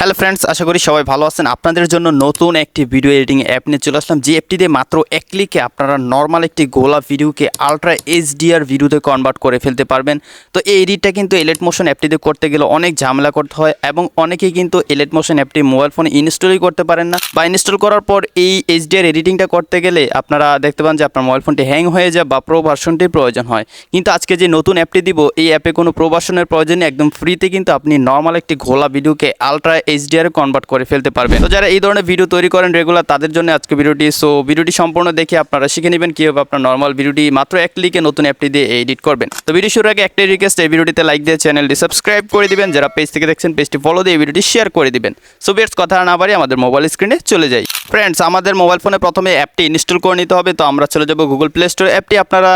Hello friends, আশা করি সবাই ভালো আছেন। আপনাদের জন্য নতুন একটি ভিডিও এডিটিং অ্যাপ নিয়ে চলে আসলাম, যে অ্যাপটি দিয়ে মাত্র এক ক্লিকে আপনারা নর্মাল একটি গোলা ভিডিওকে আলট্রা এইচডিআর ভিডিওতে কনভার্ট করে ফেলতে পারবেন। তো এই এডিটটা কিন্তু এলিট মোশন অ্যাপটিতে করতে গেলে অনেক ঝামেলা করতে হয়, এবং অনেকেই কিন্তু এলিট মোশন অ্যাপটি মোবাইল ফোনে ইনস্টলই করতে পারেন না, বা ইনস্টল করার পর এই এইচডিআর এডিটিংটা করতে গেলে আপনারা দেখতে পান যে আপনার মোবাইল ফোনটি হ্যাং হয়ে যায় বা প্রো ভার্সনটির প্রয়োজন হয়। কিন্তু আজকে যে নতুন অ্যাপটি দিব, এই অ্যাপে কোনো প্রো ভার্সনের প্রয়োজন নেই, একদম ফ্রিতে কিন্তু আপনি নর্মাল একটি ঘোলা ভিডিওকে আলট্রা এইচডিআর কনভার্ট করে ফেলতে পারবেন। তো যারা এই ধরনের ভিডিও তৈরি করেন রেগুলার, তাদের জন্য আজকে ভিডিওটি। সো ভিডিওটি সম্পূর্ণ দেখে আপনারা শিখে নেবেন কীভাবে আপনার নর্মাল ভিডিওটি মাত্র এক ক্লিকে নতুন অ্যাপটি দিয়ে এডিট করবেন। তো ভিডিও শুরুর আগে একটাই রিকোয়েস্ট, এই ভিডিওটিতে লাইক দিয়ে চ্যানেলটি সাবস্ক্রাইব করে দিবেন। যারা পেজ থেকে দেখছেন পেজটি ফলো দিয়ে ভিডিওটি শেয়ার করে দিবেন। সো বেশ কথা না বাড়ি আমাদের মোবাইল স্ক্রিনে চলে যাই। ফ্রেন্ডস, আমাদের মোবাইল ফোনে প্রথমে অ্যাপটি ইনস্টল করে নিতে হবে। তো আমরা চলে যাব গুগল প্লে স্টোর। অ্যাপটি আপনারা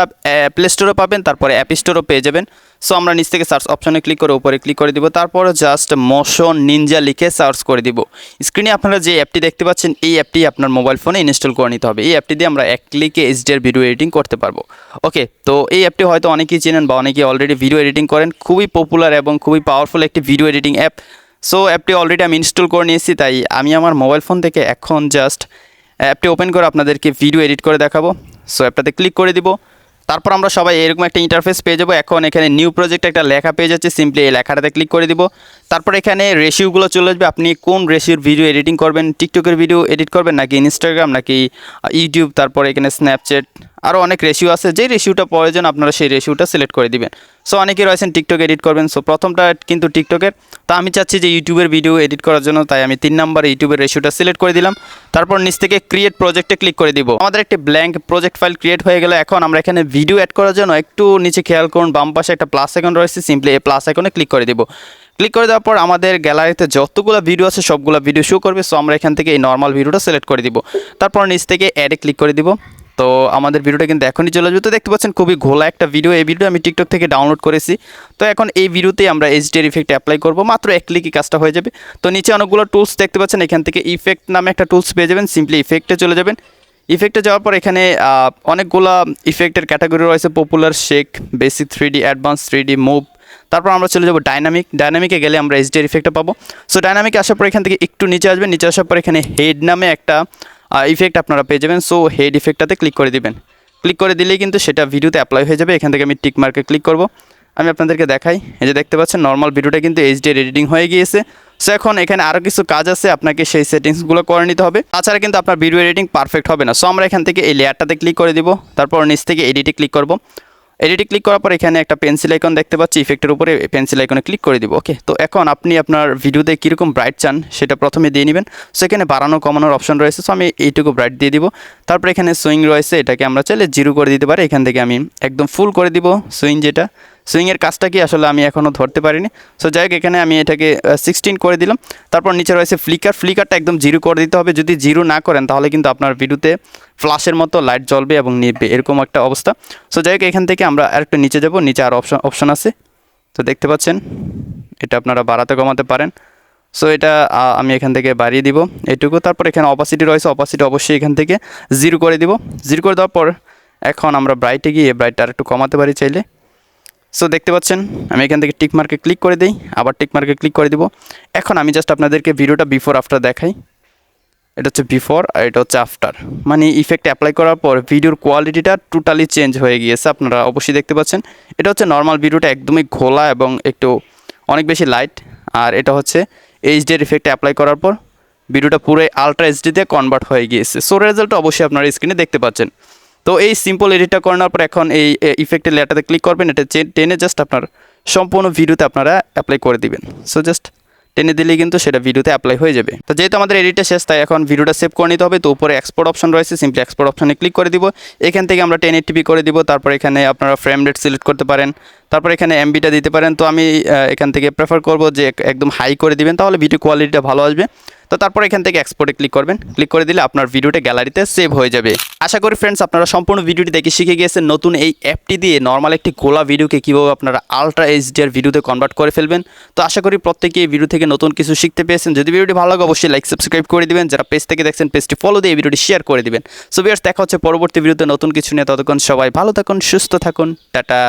প্লে স্টোরে পাবেন, তারপরে অ্যাপ স্টোরও পেয়ে যাবেন। সো আমরা নিচ থেকে সার্চ অপশনে ক্লিক করে উপরে ক্লিক করে দিব, তারপর জাস্ট মোশন নিনজা লিখে সার্চ করে দিব। স্ক্রিনে আপনারা যে অ্যাপটি দেখতে পাচ্ছেন, এই অ্যাপটি আপনার মোবাইল ফোনে ইনস্টল করে নিতে হবে। এই অ্যাপটি দিয়ে আমরা এক ক্লিকে এইচডিআর ভিডিও এডিটিং করতে পারবো। ওকে, তো এই অ্যাপটি হয়তো অনেকেই চেনেন বা অনেকেই অলরেডি ভিডিও এডিটিং করেন। খুবই পপুলার এবং খুবই পাওয়ারফুল একটি ভিডিও এডিটিং অ্যাপ। সো অ্যাপটি অলরেডি আমি ইনস্টল করে নিয়েছি, তাই আমি আমার মোবাইল ফোন থেকে এখন জাস্ট অ্যাপটি ওপেন করে আপনাদেরকে ভিডিও এডিট করে দেখাবো। সো অ্যাপটাতে ক্লিক করে দিব, তারপর আমরা সবাই এরকম একটা ইন্টারফেস পেয়ে যাবো। এখন এখানে নিউ প্রজেক্ট একটা লেখা পেয়ে যাচ্ছে, সিম্পলি এই লেখাটাতে ক্লিক করে দিব। তারপর এখানে রেশিওগুলো চলে আসবে, আপনি কোন রেশিওর ভিডিও এডিটিং করবেন, টিকটকের ভিডিও এডিট করবেন নাকি ইনস্টাগ্রাম নাকি ইউটিউব, তারপর এখানে স্ন্যাপচ্যাট, আরও অনেক রেশিও আছে। যে রেশিওটা প্রয়োজন আপনারা সেই রেশিওটা সিলেক্ট করে দিবেন। সো অনেকেই রয়েছেন টিকটক এডিট করবেন, সো প্রথমটা কিন্তু টিকটকের। তো আমি চাচ্ছি যে ইউটিউবের ভিডিও এডিট করার জন্য, তাই আমি 3 নম্বরে ইউটিউবের রেশিওটা সিলেক্ট করে দিলাম। তারপর নিচ থেকে ক্রিয়েট প্রজেক্টে ক্লিক করে দিব। আমাদের একটি ব্ল্যাঙ্ক প্রজেক্ট ফাইল ক্রিয়েট হয়ে গেল। এখন আমরা এখানে ভিডিও অ্যাড করার জন্য একটু নিচে খেয়াল করুন, বাম পাশে একটা প্লাস আইকন রয়েছে, সিম্পলি এই প্লাস আইকনে ক্লিক করে দিব। ক্লিক করে দেওয়ার পর আমাদের গ্যালারিতে যতগুলো ভিডিও আছে সবগুলো ভিডিও শো করবে। সো আমরা এখান থেকে এই নর্মাল ভিডিওটা সিলেক্ট করে দিব, তারপর নিচ থেকে অ্যাডে ক্লিক করে দিব। তো আমাদের ভিডিওটা কিন্তু এখনই চলে আসবে। তো দেখতে পাচ্ছেন খুবই ঘোলা একটা ভিডিও। এই ভিডিও আমি টিকটক থেকে ডাউনলোড করেছি। তো এখন এই ভিডিওতে আমরা এইচডিআর ইফেক্ট অ্যাপ্লাই করব, মাত্র এক ক্লিকই কাজটা হয়ে যাবে। তো নিচে অনেকগুলো টুলস দেখতে পাচ্ছেন, এখান থেকে ইফেক্ট নামে একটা টুলস পেয়ে যাবেন, সিম্পলি ইফেক্টে চলে যাবেন। ইফেক্টে যাওয়ার পর এখানে অনেকগুলো ইফেক্টের ক্যাটাগরি রয়েছে, popular, shake, basic, 3D, advance, 3D, move. তারপর আমরা চলে যাব ডাইনামিকে গেলে আমরা এইচডিআর ইফেক্টটা পাবো। সো ডাইনামিকে আসার পর এখান থেকে একটু নিচে আসবেন, নিচে আসার পর এখানে হেড নামে একটা ইফেক্ট আপনারা পেয়ে যাবেন। সো হেড ইফেক্টটাতে ক্লিক করে দিবেন। ক্লিক করে দিলেই কিন্তু সেটা ভিডিওতে অ্যাপ্লাই হয়ে যাবে। এখান থেকে আমি টিক মার্কে ক্লিক করব। আমি আপনাদেরকে দেখাই, এই যে দেখতে পাচ্ছেন নর্মাল ভিডিওটা কিন্তু এইচডিআর এডিটিং হয়ে গিয়েছে। সো এখন এখানে আরও কিছু কাজ আছে, আপনাকে সেই সেটিংসগুলো করে নিতে হবে, তাছাড়া কিন্তু আপনার ভিডিও এডিটিং পারফেক্ট হবে না। সো আমরা এখান থেকে এই লেয়ারটাতে ক্লিক করে দিব, তারপর নিচ থেকে এডিটে ক্লিক করব। এডিটে ক্লিক করার পর এখানে একটা পেন্সিল আইকন দেখতে পাচ্ছি, ইফেক্টের উপরে পেন্সিল আইকনে ক্লিক করে দিব। ওকে, তো এখন আপনি আপনার ভিডিওতে কীরকম ব্রাইট চান সেটা প্রথমে দিয়ে নেবেন। সো এখানে বাড়ানো কমানোর অপশন রয়েছে, সো আমি এইটুকু ব্রাইট দিয়ে দিব। তারপর এখানে সুইং রয়েছে, এটাকে আমরা চাইলে 0 করে দিতে পারি। এখান থেকে আমি একদম ফুল করে দিব সুইং, যেটা সুইংয়ের কাজটা কি আসলে আমি এখনও ধরতে পারিনি। সো যাই হোক, এখানে আমি এটাকে 16 করে দিলাম। তারপর নিচে রয়েছে ফ্লিকারটা একদম 0 করে দিতে হবে। যদি 0 না করেন তাহলে কিন্তু আপনার ভিডিওতে ফ্ল্যাশের মতো লাইট জ্বলবে এবং নিবে, এরকম একটা অবস্থা। সো যাই হোক, এখান থেকে আমরা আরেকটু নিচে যাব, নিচে আরও অপশন আছে। তো দেখতে পাচ্ছেন এটা আপনারা বাড়াতে কমাতে পারেন। সো এটা আমি এখান থেকে বাড়িয়ে দিব এটুকু। তারপর এখানে অপাসিটি রয়েছে, অপাসিটি অবশ্যই এখান থেকে 0 করে দিব। 0 করে দেওয়ার পর এখন আমরা ব্রাইটে গিয়ে ব্রাইটটা আরেকটু কমাতে পারি চাইলে। সো দেখতে পাচ্ছেন আমি এখান থেকে টিক মার্কে ক্লিক করে দিই, আবার টিক মার্কে ক্লিক করে দিব। এখন আমি জাস্ট আপনাদেরকে ভিডিওটা বিফোর আফটার দেখাই। এটা হচ্ছে বিফোর আর এটা হচ্ছে আফটার, মানে ইফেক্ট অ্যাপ্লাই করার পর ভিডিওর কোয়ালিটিটা টোটালি চেঞ্জ হয়ে গিয়েছে, আপনারা অবশ্যই দেখতে পাচ্ছেন। এটা হচ্ছে নর্মাল ভিডিওটা একদমই ঘোলা এবং একটু অনেক বেশি লাইট, আর এটা হচ্ছে এইচডিআর ইফেক্ট অ্যাপ্লাই করার পর ভিডিওটা পুরো আলট্রা এইচডিতে কনভার্ট হয়ে গিয়েছে। সো রেজাল্টটা অবশ্যই আপনারা স্ক্রিনে দেখতে পাচ্ছেন। তো এই সিম্পল এডিটটা করানোর পর এখন এই ইফেক্টের লেয়ারটাতে ক্লিক করবেন, এটা টেনে জাস্ট আপনার সম্পূর্ণ ভিডিওতে আপনারা অ্যাপ্লাই করে দিবেন। সো জাস্ট টেনে দিলেই কিন্তু সেটা ভিডিওতে অ্যাপ্লাই হয়ে যাবে। তো যেহেতু আমাদের এডিটটা শেষ, তাই এখন ভিডিওটা সেভ করে নিতে হবে। তো উপরে এক্সপোর্ট অপশন রয়েছে, সিম্পলি এক্সপোর্ট অপশনে ক্লিক করে দিব। এখান থেকে আমরা 1080p করে দিব। তারপর এখানে আপনারা ফ্রেম রেট সিলেক্ট করতে পারেন, তারপর এখানে এমবিটা দিতে পারেন। তো আমি এখান থেকে প্রেফার করব যে একদম হাই করে দিবেন, তাহলে ভিডিও কোয়ালিটিটা ভালো আসবে। তো তারপর এখান থেকে এক্সপোর্টে ক্লিক করবেন, ক্লিক করে দিলে আপনার ভিডিওটা গ্যালারিতে সেভ হয়ে যাবে। আশা করি ফ্রেন্ডস আপনারা সম্পূর্ণ ভিডিওটি দেখে শিখে গিয়েছেন নতুন এই অ্যাপটি দিয়ে নর্মাল একটি গোলা ভিডিওকে কীভাবে আপনারা আলট্রা এইচডিআর ভিডিওতে কনভার্ট করে ফেলবেন। তো আশা করি প্রত্যেকে এই ভিডিও থেকে নতুন কিছু শিখতে পেয়েছেন। যদি ভিডিওটি ভালো লাগে অবশ্যই লাইক সাবস্ক্রাইব করে দিবেন। যারা পেজ থেকে দেখছেন পেজটি ফলো দিয়ে এই ভিডিওটি শেয়ার করে দিবেন। সো ভিউয়ার্স, দেখা হচ্ছে পরবর্তী ভিডিওতে নতুন কিছু নিয়ে। ততক্ষণ সবাই ভালো থাকুন, সুস্থ থাকুন, টাটা।